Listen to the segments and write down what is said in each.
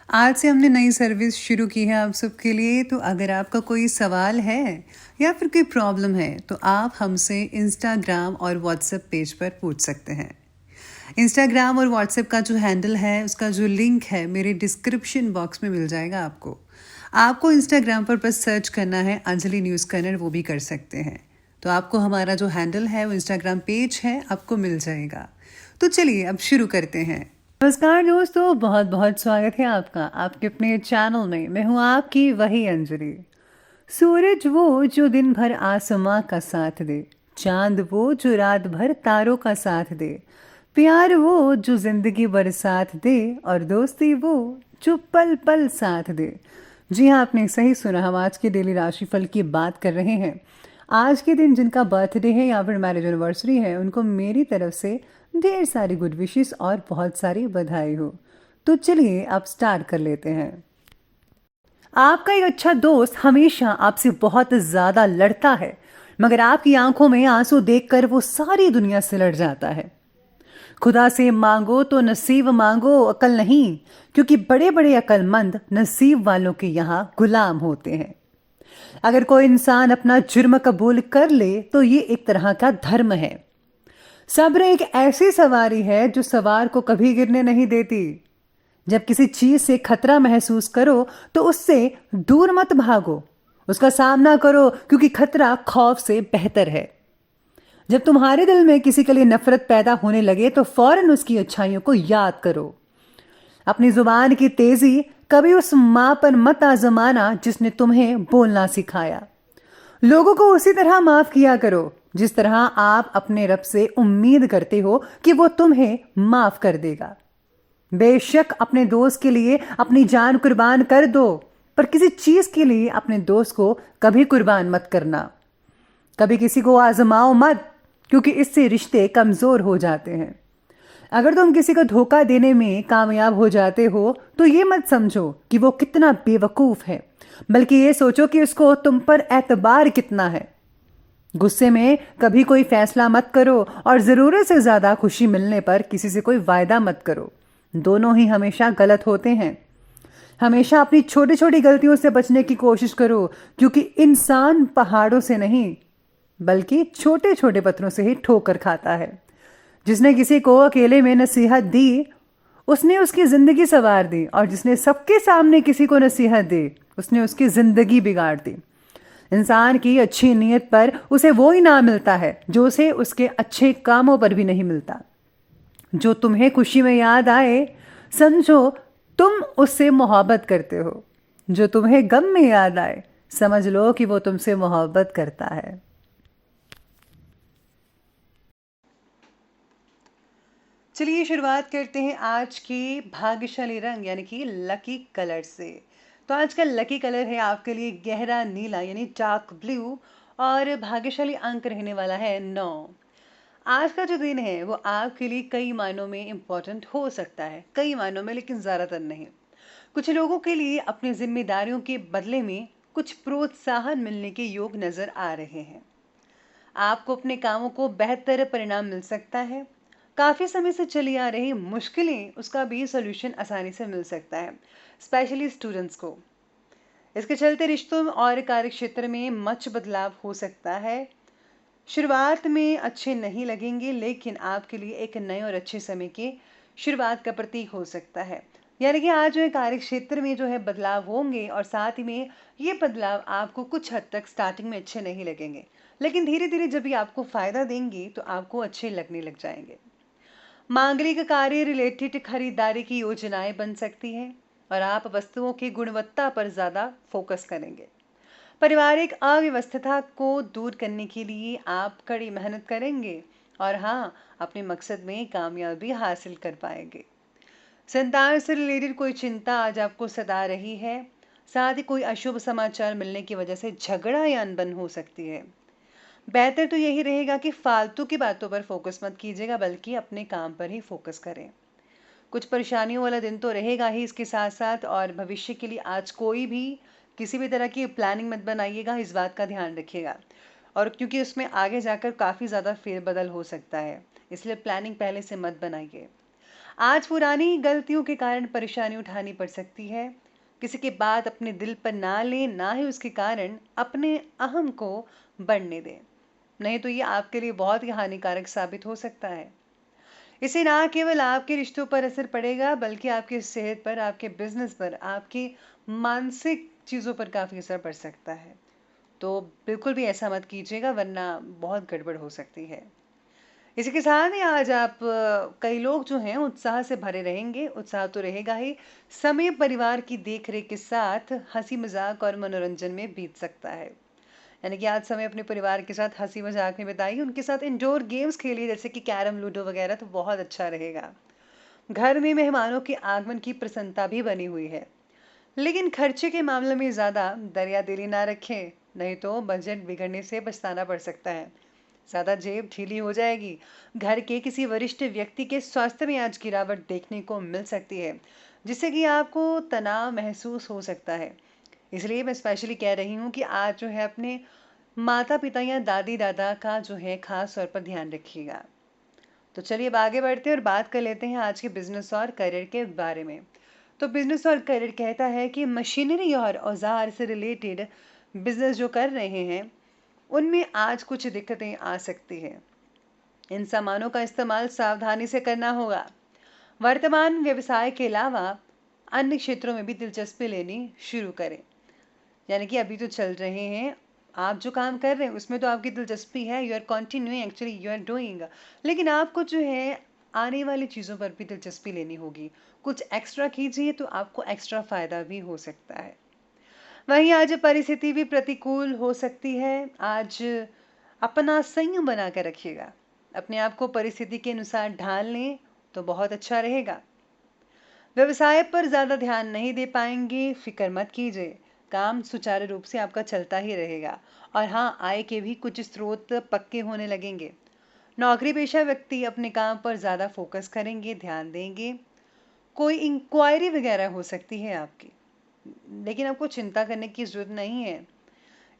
आज से हमने नई सर्विस शुरू की है आप सबके लिए। तो अगर आपका कोई सवाल है या फिर कोई प्रॉब्लम है तो आप हमसे इंस्टाग्राम और व्हाट्सएप पेज पर पूछ सकते हैं। इंस्टाग्राम और व्हाट्सएप का जो हैंडल है उसका जो लिंक है मेरे डिस्क्रिप्शन बॉक्स में मिल जाएगा आपको। आपको इंस्टाग्राम पर बस सर्च करना है अंजलि न्यूज़ कन्नड़, वो भी कर सकते हैं। तो आपको हमारा जो हैंडल है वो इंस्टाग्राम पेज है आपको मिल जाएगा। तो चलिए अब शुरू करते हैं। नमस्कार दोस्तों, बहुत बहुत स्वागत है आपका आपके अपने चैनल में। मैं हूँ आपकी वही अंजलि। सूरज वो जो दिन भर आसमां का साथ दे, चांद वो जो रात भर तारों का साथ दे, प्यार वो जो जिंदगी भर साथ दे, और दोस्ती वो जो पल पल साथ दे। जी हाँ, आपने सही सुना। हम आज के डेली राशिफल की बात कर रहे हैं। आज के दिन जिनका बर्थडे है या फिर मैरिज एनिवर्सरी है, उनको मेरी तरफ से ढेर सारी गुड विशेस और बहुत सारी बधाई हो। तो चलिए अब स्टार्ट कर लेते हैं। आपका एक अच्छा दोस्त हमेशा आपसे बहुत ज्यादा लड़ता है, मगर आपकी आंखों में आंसू देखकर वो सारी दुनिया से लड़ जाता है। खुदा से मांगो तो नसीब मांगो, अकल नहीं, क्योंकि बड़े बड़े अकलमंद नसीब वालों के यहाँ गुलाम होते हैं। अगर कोई इंसान अपना जुर्म कबूल कर ले तो ये एक तरह का धर्म है। सब्र एक ऐसी सवारी है जो सवार को कभी गिरने नहीं देती। जब किसी चीज से खतरा महसूस करो तो उससे दूर मत भागो, उसका सामना करो, क्योंकि खतरा खौफ से बेहतर है। जब तुम्हारे दिल में किसी के लिए नफरत पैदा होने लगे तो फौरन उसकी अच्छाइयों को याद करो। अपनी जुबान की तेजी कभी उस मां पर मत आजमाना जिसने तुम्हें बोलना सिखाया। लोगों को उसी तरह माफ किया करो जिस तरह आप अपने रब से उम्मीद करते हो कि वो तुम्हें माफ कर देगा। बेशक अपने दोस्त के लिए अपनी जान कुर्बान कर दो, पर किसी चीज के लिए अपने दोस्त को कभी कुर्बान मत करना। कभी किसी को आजमाओ मत, क्योंकि इससे रिश्ते कमजोर हो जाते हैं। अगर तुम किसी को धोखा देने में कामयाब हो जाते हो तो ये मत समझो कि वो कितना बेवकूफ है, बल्कि ये सोचो कि उसको तुम पर एतबार कितना है। गुस्से में कभी कोई फैसला मत करो, और जरूरत से ज्यादा खुशी मिलने पर किसी से कोई वायदा मत करो। दोनों ही हमेशा गलत होते हैं। हमेशा अपनी छोटी छोटी गलतियों से बचने की कोशिश करो, क्योंकि इंसान पहाड़ों से नहीं बल्कि छोटे छोटे पत्थरों से ही ठोकर खाता है। जिसने किसी को अकेले में नसीहत दी उसने उसकी जिंदगी संवार दी, और जिसने सबके सामने किसी को नसीहत दी उसने उसकी जिंदगी बिगाड़ दी। इंसान की अच्छी नीयत पर उसे वो इनाम मिलता है जो उसे उसके अच्छे कामों पर भी नहीं मिलता। जो तुम्हें खुशी में याद आए समझो तुम उससे मोहब्बत करते हो। जो तुम्हें गम में याद आए समझ लो कि वो तुमसे मोहब्बत करता है। चलिए शुरुआत करते हैं आज के भाग्यशाली रंग यानी कि लकी कलर से। तो आज का लकी कलर है आपके लिए गहरा नीला यानी डार्क ब्लू, और भाग्यशाली अंक रहने वाला है 9। आज का जो दिन है वो आपके लिए कई मायनों में इम्पोर्टेंट हो सकता है, कई मायनों में, लेकिन ज़्यादातर नहीं। कुछ लोगों के लिए अपनी जिम्मेदारियों के बदले में कुछ प्रोत्साहन मिलने के योग नजर आ रहे हैं। आपको अपने कामों को बेहतर परिणाम मिल सकता है। काफ़ी समय से चली आ रही मुश्किलें, उसका भी सॉल्यूशन आसानी से मिल सकता है, स्पेशली स्टूडेंट्स को। इसके चलते रिश्तों और कार्य क्षेत्र में मच बदलाव हो सकता है। शुरुआत में अच्छे नहीं लगेंगे, लेकिन आपके लिए एक नए और अच्छे समय की शुरुआत का प्रतीक हो सकता है। यानी कि आज जो है कार्य क्षेत्र में जो है बदलाव होंगे, और साथ ही में ये बदलाव आपको कुछ हद तक स्टार्टिंग में अच्छे नहीं लगेंगे, लेकिन धीरे धीरे जब भी आपको फायदा देंगे तो आपको अच्छे लगने लग जाएंगे। मांगलिक कार्य रिलेटेड खरीदारी की योजनाएं बन सकती हैं, और आप वस्तुओं की गुणवत्ता पर ज्यादा फोकस करेंगे। पारिवारिक अव्यवस्था को दूर करने के लिए आप कड़ी मेहनत करेंगे, और हाँ, अपने मकसद में कामयाबी हासिल कर पाएंगे। संतान से रिलेटेड कोई चिंता आज आपको सता रही है। साथ ही कोई अशुभ समाचार मिलने की वजह से झगड़ा या अनबन हो सकती है। बेहतर तो यही रहेगा कि फालतू की बातों पर फोकस मत कीजिएगा, बल्कि अपने काम पर ही फोकस करें। कुछ परेशानियों वाला दिन तो रहेगा ही इसके साथ साथ, और भविष्य के लिए आज कोई भी किसी भी तरह की प्लानिंग मत बनाइएगा, इस बात का ध्यान रखिएगा। और क्योंकि उसमें आगे जाकर काफ़ी ज़्यादा फेरबदल हो सकता है, इसलिए प्लानिंग पहले से मत बनाइए। आज पुरानी गलतियों के कारण परेशानी उठानी पड़ सकती है। किसी की बात अपने दिल पर ना लें, ना ही उसके कारण अपने अहम को बढ़ने दें। नहीं तो ये आपके लिए बहुत ही हानिकारक साबित हो सकता है। इससे ना केवल आपके रिश्तों पर असर पड़ेगा, बल्कि आपकी सेहत पर, आपके बिजनेस पर, आपकी मानसिक चीज़ों पर काफ़ी असर पड़ सकता है। तो बिल्कुल भी ऐसा मत कीजिएगा, वरना बहुत गड़बड़ हो सकती है। इसी के साथ ही आज आप कई लोग जो हैं उत्साह से भरे रहेंगे। उत्साह तो रहेगा ही, समय परिवार की देख-रेख के साथ हँसी-मज़ाक और मनोरंजन में बीत सकता है। यानी कि आज समय अपने परिवार के साथ हँसी-मज़ाक में बिताइए, उनके साथ इंडोर गेम्स खेलिए जैसे कि कैरम, लूडो वगैरह, तो बहुत अच्छा रहेगा। घर में मेहमानों के आगमन की प्रसन्नता भी बनी हुई है। लेकिन खर्चे के मामले में ज़्यादा दरियादिली ना रखें, नहीं तो बजट बिगड़ने से पछताना पड़ सकता है। ज़्यादा जेब ढीली हो जाएगी। घर के किसी वरिष्ठ व्यक्ति के स्वास्थ्य में आज गिरावट देखने को मिल सकती है, जिससे कि आपको तनाव महसूस हो सकता है। इसलिए मैं स्पेशली कह रही हूँ कि आज जो है अपने माता-पिता या दादी-दादा का जो है ख़ास तौर पर ध्यान रखिएगा। तो चलिए अब आगे बढ़ते हैं और बात कर लेते हैं आज के बिज़नेस और करियर के बारे में। तो बिज़नेस और करियर कहता है कि मशीनरी और औज़ार से रिलेटेड बिज़नेस जो कर रहे हैं, उनमें आज कुछ दिक्कतें आ सकती हैं। इन सामानों का इस्तेमाल सावधानी से करना होगा। वर्तमान व्यवसाय के अलावा अन्य क्षेत्रों में भी दिलचस्पी लेनी शुरू करें। यानी कि अभी तो चल रहे हैं, आप जो काम कर रहे हैं उसमें तो आपकी दिलचस्पी है, you are continuing, actually you are doing, लेकिन आपको जो है आने वाली चीज़ों पर भी दिलचस्पी लेनी होगी। कुछ एक्स्ट्रा कीजिए तो आपको एक्स्ट्रा फ़ायदा भी हो सकता है। वहीं आज परिस्थिति भी प्रतिकूल हो सकती है। आज अपना संयम बना कर रखिएगा। अपने आप को परिस्थिति के अनुसार ढाल लें तो बहुत अच्छा रहेगा। व्यवसाय पर ज़्यादा ध्यान नहीं दे पाएंगे, फिक्र मत कीजिए। काम सुचारू रूप से आपका चलता ही रहेगा। और हाँ, आय के भी कुछ स्रोत पक्के होने लगेंगे। नौकरी पेशा व्यक्ति अपने काम पर ज़्यादा फोकस करेंगे, ध्यान देंगे। कोई इंक्वायरी वगैरह हो सकती है आपकी, लेकिन आपको चिंता करने की ज़रूरत नहीं है।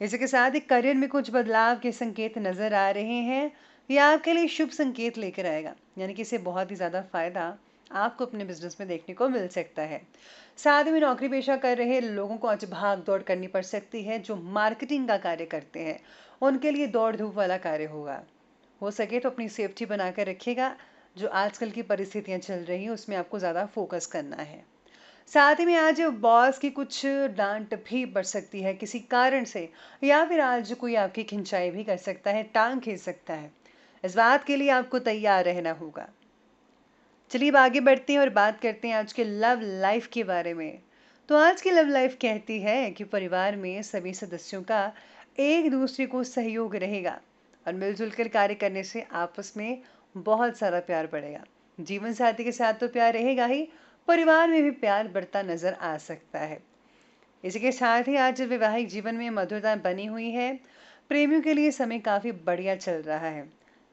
इसी के साथ ही करियर में कुछ बदलाव के संकेत नज़र आ रहे हैं। ये आपके लिए शुभ संकेत लेकर आएगा, यानी कि इससे बहुत ही ज़्यादा फ़ायदा आपको अपने बिजनेस में देखने को मिल सकता है। साथ ही में नौकरी पेशा कर रहे लोगों को आज भाग दौड़ करनी पड़ सकती है। जो मार्केटिंग का कार्य करते हैं उनके लिए दौड़ धूप वाला कार्य होगा। हो सके तो अपनी सेफ्टी बनाकर रखिएगा। जो आजकल की परिस्थितियां चल रही हैं उसमें आपको ज़्यादा फोकस करना है। साथ ही में आज बॉस की कुछ डांट भी बढ़ सकती है किसी कारण से, या फिर आज कोई आपकी खिंचाई भी कर सकता है, टांग खींच सकता है। इस बात के लिए आपको तैयार रहना होगा। चलिए अब आगे बढ़ते हैं और बात करते हैं आज के लव लाइफ के बारे में। तो आज की लव लाइफ कहती है कि परिवार में सभी सदस्यों का एक दूसरे को सहयोग रहेगा और मिलजुल कर कार्य करने से आपस में बहुत सारा प्यार बढ़ेगा। जीवन साथी के साथ तो प्यार रहेगा ही, परिवार में भी प्यार बढ़ता नजर आ सकता है। इसी के साथ ही आज वैवाहिक जीवन में मधुरता बनी हुई है। प्रेमियों के लिए समय काफ़ी बढ़िया चल रहा है।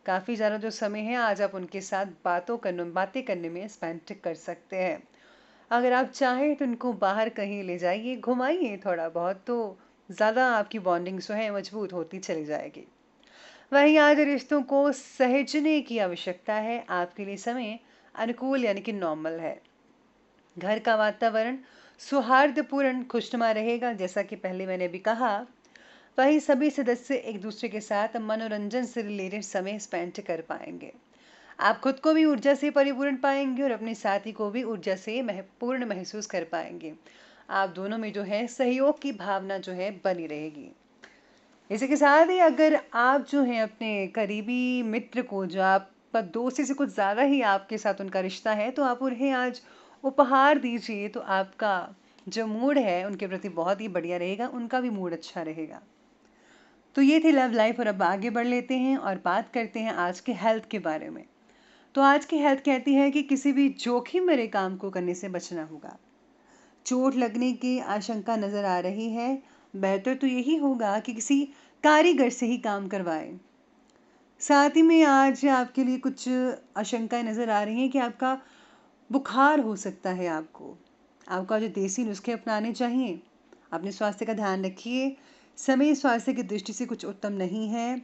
काफ़ी ज़्यादा जो समय है आज आप उनके साथ बातें करने में स्पेंड कर सकते हैं। अगर आप चाहें तो उनको बाहर कहीं ले जाइए, घुमाइए थोड़ा बहुत, तो ज़्यादा आपकी बॉन्डिंग जो है मजबूत होती चली जाएगी। वहीं आज रिश्तों को सहेजने की आवश्यकता है। आपके लिए समय अनुकूल यानी कि नॉर्मल है। घर का वातावरण सौहार्दपूर्ण खुशनुमा रहेगा, जैसा कि पहले मैंने भी कहा। वहीं सभी सदस्य एक दूसरे के साथ मनोरंजन से रिलेटेड समय स्पेंड कर पाएंगे। आप खुद को भी ऊर्जा से परिपूर्ण पाएंगे और अपने साथी को भी ऊर्जा से पूर्ण महसूस कर पाएंगे। आप दोनों में जो है सहयोग की भावना जो है बनी रहेगी। इसी के साथ ही अगर आप जो है अपने करीबी मित्र को, जो आपका दोस्ती से कुछ ज़्यादा ही आपके साथ उनका रिश्ता है, तो आप उन्हें आज उपहार दीजिए तो आपका जो मूड है उनके प्रति बहुत ही बढ़िया रहेगा, उनका भी मूड अच्छा रहेगा। तो ये थी लव लाइफ और अब आगे बढ़ लेते हैं और बात करते हैं आज के हेल्थ के बारे में। तो आज की हेल्थ कहती है कि किसी भी जोखिम भरे काम को करने से बचना होगा। चोट लगने की आशंका नजर आ रही है। बेहतर तो यही होगा कि किसी कारीगर से ही काम करवाएं। साथ ही में आज आपके लिए कुछ आशंकाएं नजर आ रही हैं कि आपका बुखार हो सकता है। आपका जो देसी नुस्खे अपनाने चाहिए। अपने स्वास्थ्य का ध्यान रखिए। समय स्वास्थ्य की दृष्टि से कुछ उत्तम नहीं है।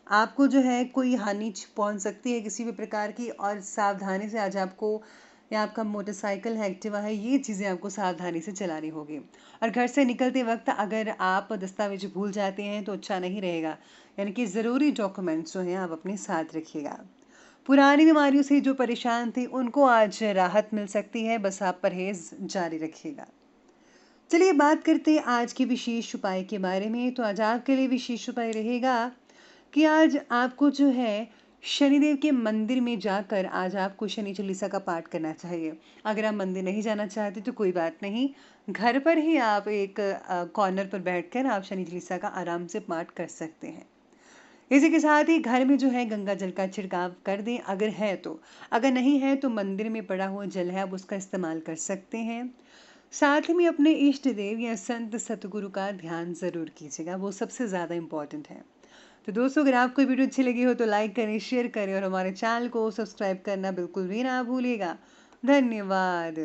आपको जो है कोई हानि पहुंच सकती है किसी भी प्रकार की, और सावधानी से आज आपको या आपका मोटरसाइकिल है, एक्टिवा है, ये चीज़ें आपको सावधानी से चलानी होगी। और घर से निकलते वक्त अगर आप दस्तावेज भूल जाते हैं तो अच्छा नहीं रहेगा, यानी कि ज़रूरी डॉक्यूमेंट्स जो हैं आप अपने साथ रखिएगा। पुरानी बीमारियों से जो परेशान थे उनको आज राहत मिल सकती है, बस आप परहेज़ जारी रखिएगा। चलिए बात करते हैं आज के विशेष उपाय के बारे में। तो आज आपके लिए विशेष उपाय रहेगा कि आज आपको जो है शनिदेव के मंदिर में जाकर आज आपको शनि चालीसा का पाठ करना चाहिए। अगर आप मंदिर नहीं जाना चाहते तो कोई बात नहीं, घर पर ही आप एक कॉर्नर पर बैठकर आप शनि चालीसा का आराम से पाठ कर सकते हैं। इसी के साथ ही घर में जो है गंगा जल का छिड़काव कर दें अगर है तो। अगर नहीं है तो मंदिर में पड़ा हुआ जल है आप उसका इस्तेमाल कर सकते हैं। साथ ही में अपने इष्ट देव या संत सतगुरु का ध्यान ज़रूर कीजिएगा, वो सबसे ज़्यादा इम्पॉर्टेंट है। तो दोस्तों, अगर आपको वीडियो अच्छी लगी हो तो लाइक करें, शेयर करें और हमारे चैनल को सब्सक्राइब करना बिल्कुल भी ना भूलिएगा। धन्यवाद।